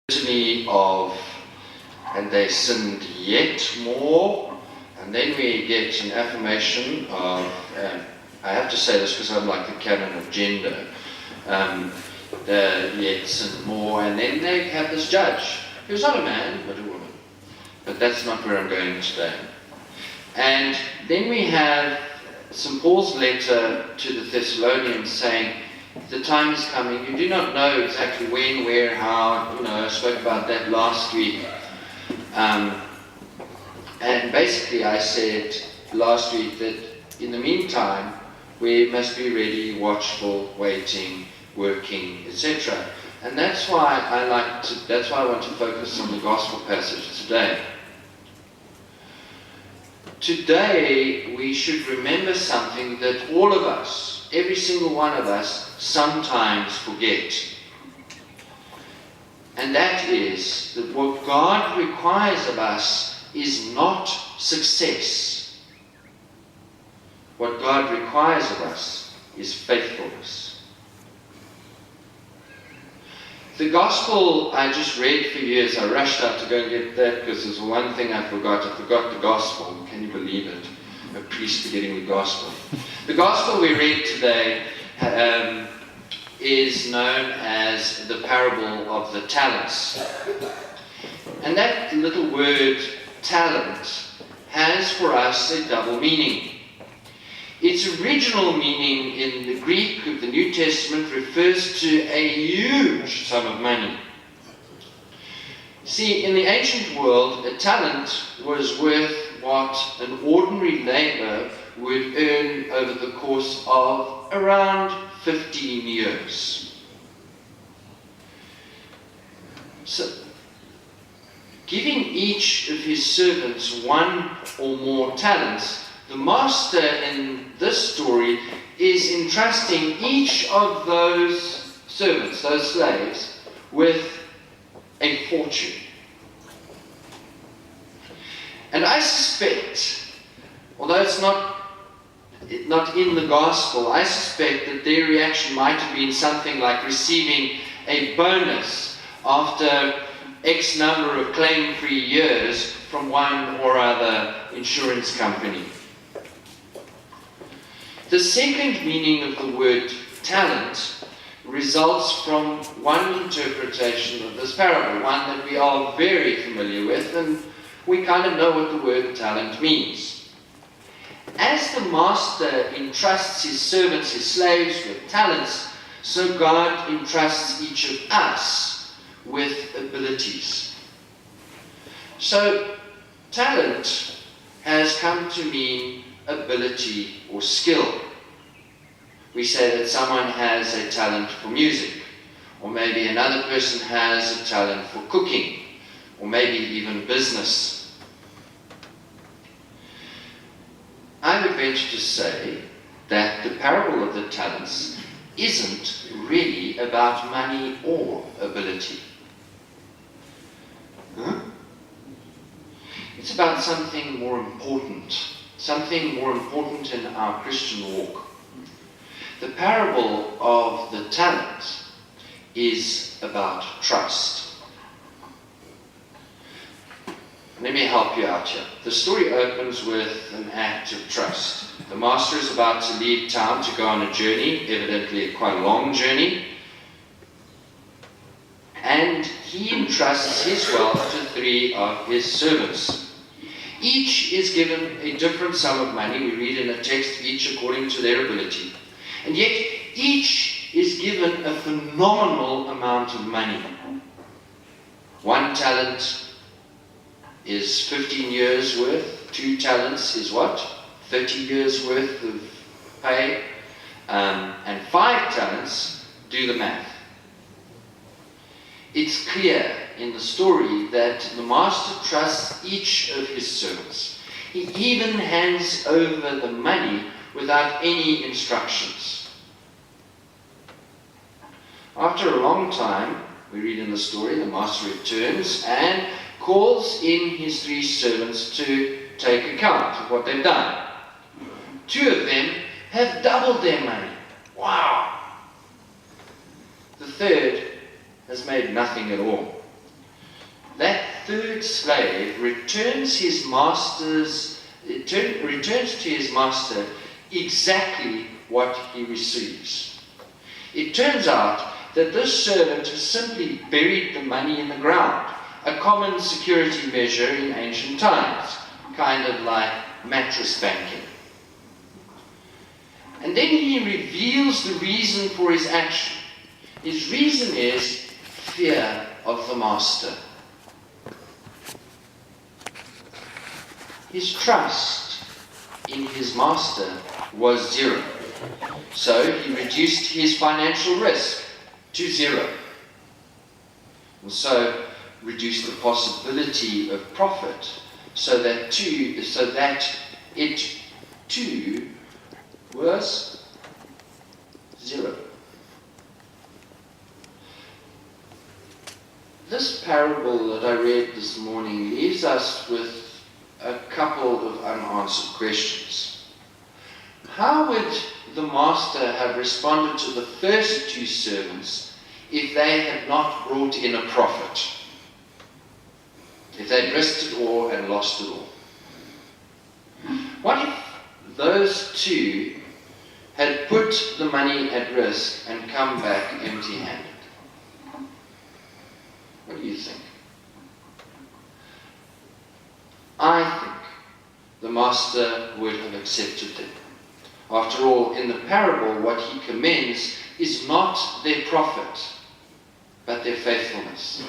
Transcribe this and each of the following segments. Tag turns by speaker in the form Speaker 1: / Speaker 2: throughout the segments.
Speaker 1: litany of, and they sinned yet more, and then we get an affirmation of, I have to say this because I'm like the canon of gender, yet sinned more, and then they have this judge, who's not a man, but a woman. But that's not where I'm going today. And then we have St. Paul's letter to the Thessalonians saying, the time is coming. You do not know exactly when, where, how. I spoke about that last week. And basically I said last week that in the meantime, we must be ready, watchful, waiting, working, etc. And that's why I want to focus on the gospel passage today. Today, we should remember something that all of us, every single one of us, sometimes forget. And that is that what God requires of us is not success. What God requires of us is faithfulness. The gospel I just read for you as I rushed out to go and get that because there's one thing I forgot. I forgot the gospel. Can you believe it? A priest forgetting the gospel. The gospel we read today is known as the parable of the talents. And that little word talent has for us a double meaning. Its original meaning in the Greek of the New Testament refers to a huge sum of money. See, in the ancient world, a talent was worth what an ordinary labor would earn over the course of around 15 years. So, giving each of his servants one or more talents, the master in this story is entrusting each of those servants, those slaves, with a fortune. And I suspect, although it's not in the gospel, I suspect that their reaction might have been something like receiving a bonus after X number of claim-free years from one or other insurance company. The second meaning of the word talent results from one interpretation of this parable, one that we are very familiar with, and we kind of know what the word talent means. As the master entrusts his servants, his slaves, with talents, so God entrusts each of us with abilities. So, talent has come to mean ability or skill. We say that someone has a talent for music, or maybe another person has a talent for cooking, or maybe even business. I would venture to say that the parable of the talents isn't really about money or ability. It's about something more important in our Christian walk. The parable of the talents is about trust. Let me help you out here. The story opens with an act of trust. The master is about to leave town to go on a journey, evidently quite a long journey, and he entrusts his wealth to 3 of his servants. Each is given a different sum of money. We read in a text, each according to their ability. And yet, each is given a phenomenal amount of money. 1 talent is 15 years worth. 2 talents is what? 30 years worth of pay. And 5 talents, do the math. It's clear in the story that the master trusts each of his servants. He even hands over the money without any instructions. After a long time, we read in the story, the master returns and calls in his 3 servants to take account of what they've done. 2 of them have doubled their money. Wow! The third has made nothing at all. that third slave returns to his master exactly what he receives. It turns out that this servant has simply buried the money in the ground, a common security measure in ancient times, kind of like mattress banking. And then he reveals the reason for his action. His reason is fear of the master. His trust in his master was zero. So he reduced his financial risk to zero. And so reduced the possibility of profit so that it too was zero. This parable that I read this morning leaves us with a couple of unanswered questions. How would the master have responded to the first two servants if they had not brought in a profit? If they'd risked it all and lost it all? What if those two had put the money at risk and come back empty-handed? What do you think? I think the master would have accepted them. After all, in the parable, what he commends is not their profit, but their faithfulness.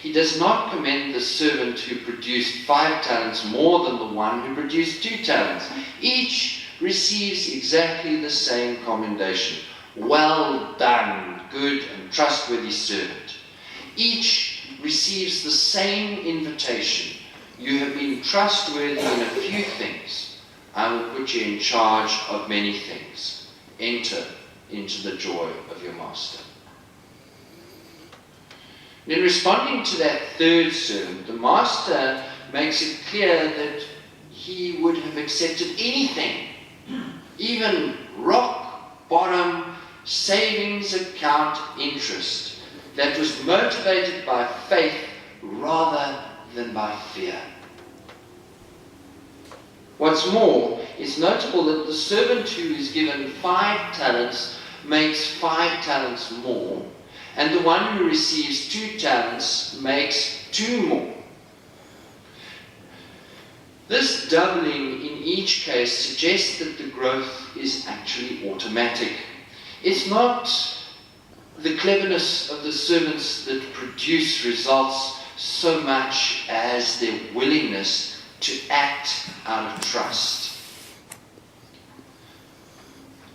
Speaker 1: He does not commend the servant who produced 5 talents more than the one who produced 2 talents. Each receives exactly the same commendation. Well done, good and trustworthy servant. Each receives the same invitation. You have been trustworthy in a few things. I will put you in charge of many things. Enter into the joy of your master. In responding to that third servant, the master makes it clear that he would have accepted anything, even rock bottom savings account interest that was motivated by faith rather than by fear. What's more, it's notable that the servant who is given 5 talents makes 5 talents more, and the one who receives 2 talents makes 2 more. This doubling in each case suggests that the growth is actually automatic. It's not the cleverness of the servants that produce results so much as their willingness to act out of trust.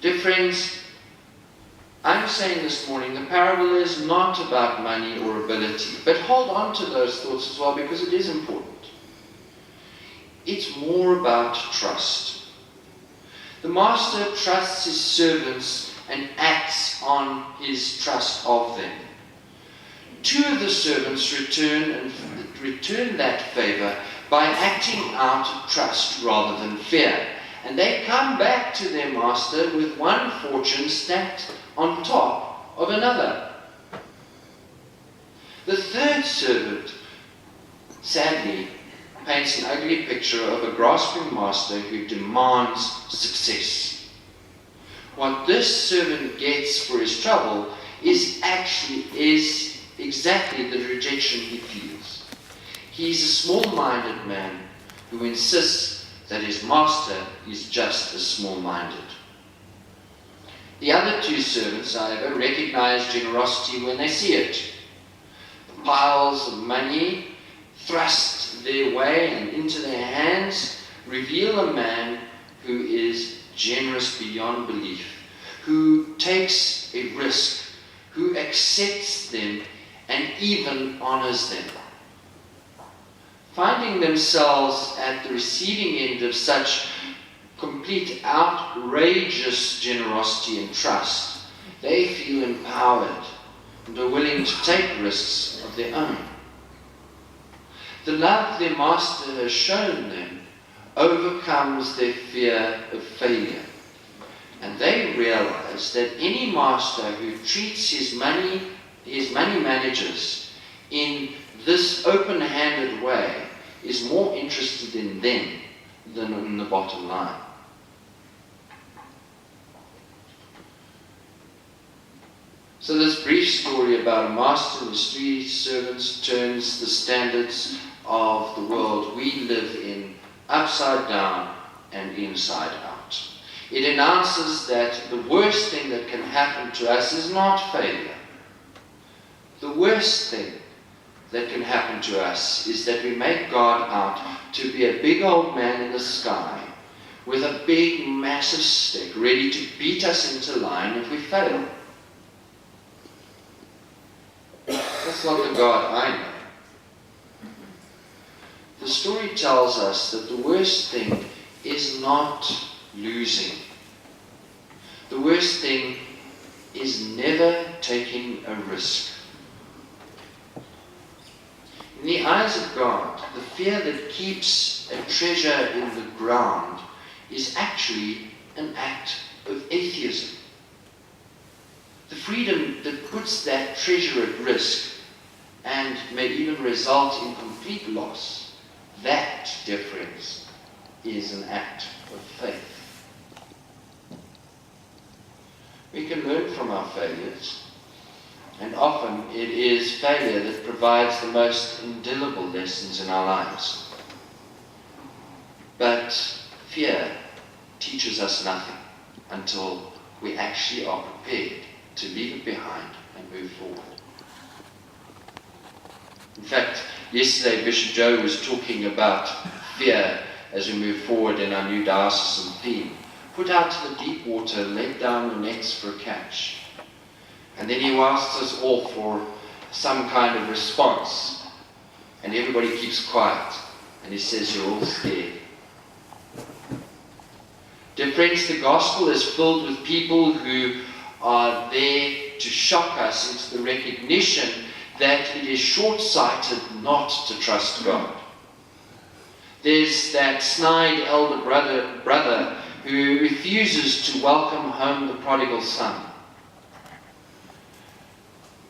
Speaker 1: Dear friends, I'm saying this morning the parable is not about money or ability, but hold on to those thoughts as well because it is important. It's more about trust. The master trusts his servants and acts on his trust of them. 2 of the servants return that favor by acting out of trust rather than fear. And they come back to their master with one fortune stacked on top of another. The third servant, sadly, paints an ugly picture of a grasping master who demands success. What this servant gets for his trouble is exactly the rejection he feels. He's a small-minded man who insists that his master is just as small-minded. The other 2 servants, however, recognize generosity when they see it. The piles of money thrust their way and into their hands reveal a man who is generous beyond belief, who takes a risk, who accepts them and even honors them. Finding themselves at the receiving end of such complete outrageous generosity and trust, they feel empowered and are willing to take risks of their own. The love their master has shown them overcomes their fear of failure. And they realize that any master who treats his money managers in this open-handed way is more interested in them than in the bottom line. So this brief story about a master and his 3 servants turns the standards of the world we live in upside down and inside out. It announces that the worst thing that can happen to us is not failure. The worst thing that can happen to us is that we make God out to be a big old man in the sky with a big, massive stick ready to beat us into line if we fail. That's not the God I know. The story tells us that the worst thing is not losing. The worst thing is never taking a risk. In the eyes of God, the fear that keeps a treasure in the ground is actually an act of atheism. The freedom that puts that treasure at risk and may even result in complete loss, that, dear friends, is an act of faith. We can learn from our failures, and often it is failure that provides the most indelible lessons in our lives. But fear teaches us nothing until we actually are prepared to leave it behind and move forward. In fact, yesterday Bishop Joe was talking about fear as we move forward in our new diocesan theme. Put out to the deep water, let down your nets for a catch. And then he asked us all for some kind of response. And everybody keeps quiet. And he says, you're all scared. Dear friends, the gospel is filled with people who are there to shock us into the recognition that it is short-sighted not to trust God. There's that snide elder brother who refuses to welcome home the prodigal son.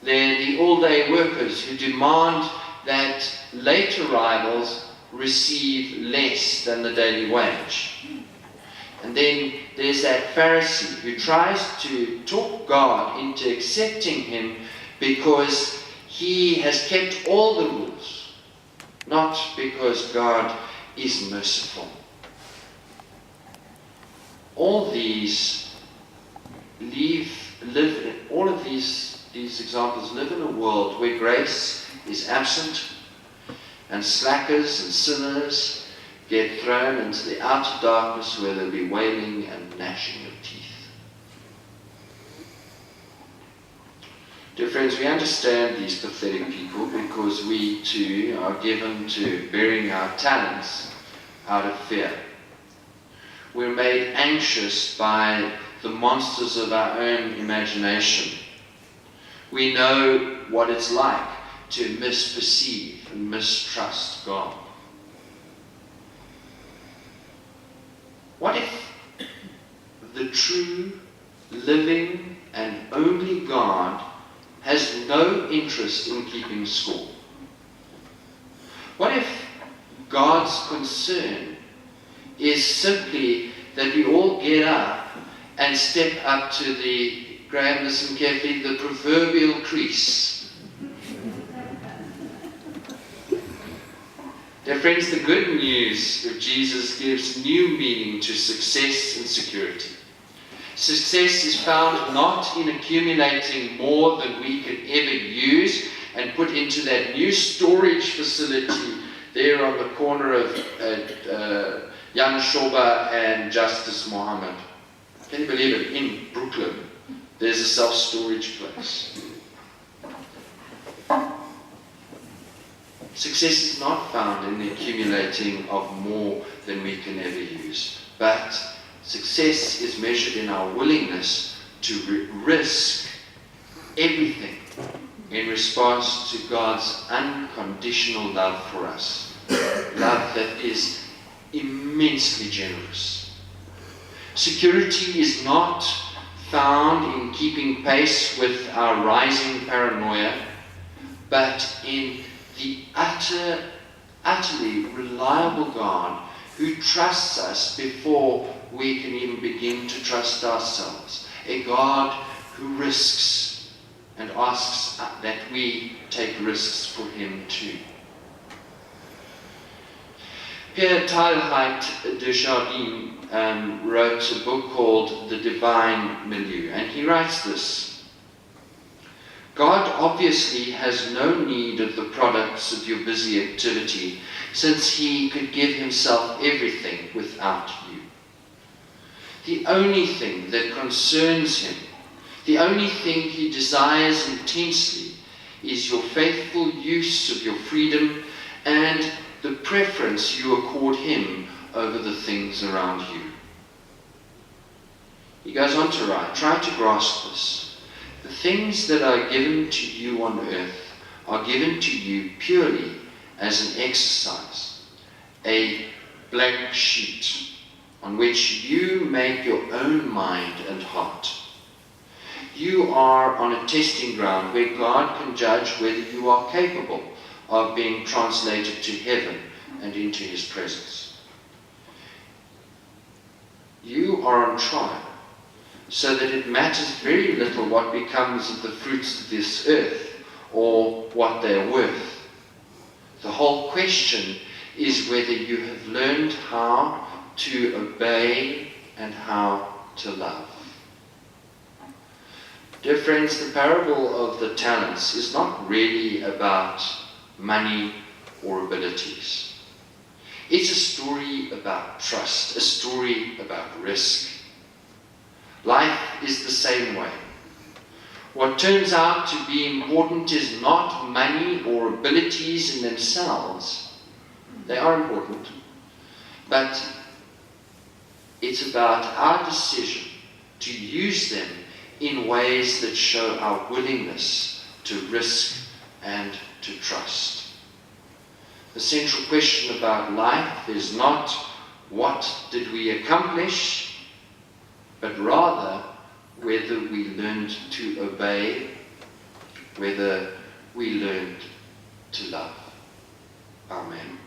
Speaker 1: They're the all-day workers who demand that late arrivals receive less than the daily wage. And then there's that Pharisee who tries to talk God into accepting him because he has kept all the rules, not because God is merciful. All these all of these examples live in a world where grace is absent, and slackers and sinners get thrown into the outer darkness where there'll be wailing and gnashing of teeth. Dear friends, we understand these pathetic people because we too are given to burying our talents out of fear. We're made anxious by the monsters of our own imagination. We know what it's like to misperceive and mistrust God. What if the true, living, and only God has no interest in keeping score? What if God's concern is simply that we all get up and step up to the, Graham, listen carefully, the proverbial crease? Dear friends, the good news of Jesus gives new meaning to success and security. Success is found not in accumulating more than we can ever use and put into that new storage facility there on the corner of Jan Shoba and Justice Mohammed. Can you believe it? In Brooklyn, there's a self-storage place. Success is not found in the accumulating of more than we can ever use, but success is measured in our willingness to risk everything in response to God's unconditional love for us. Love that is immensely generous. Security is not found in keeping pace with our rising paranoia but in the utterly reliable God who trusts us before we can even begin to trust ourselves. A God who risks and asks that we take risks for him too. Pierre Teilhard de Chardin wrote a book called The Divine Milieu, and he writes this: God obviously has no need of the products of your busy activity, since he could give himself everything without you. The only thing that concerns him, the only thing he desires intensely, is your faithful use of your freedom and the preference you accord him over the things around you. He goes on to write, try to grasp this. The things that are given to you on earth are given to you purely as an exercise, a blank sheet on which you make your own mind and heart. You are on a testing ground where God can judge whether you are capable of being translated to heaven and into his presence. You are on trial, so that it matters very little what becomes of the fruits of this earth or what they are worth. The whole question is whether you have learned how to obey and how to love. Dear friends, the parable of the talents is not really about money or abilities. It's a story about trust, a story about risk. Life is the same way. What turns out to be important is not money or abilities in themselves. They are important. But it's about our decision to use them in ways that show our willingness to risk and to trust. The central question about life is not what did we accomplish, but rather whether we learned to obey, whether we learned to love. Amen.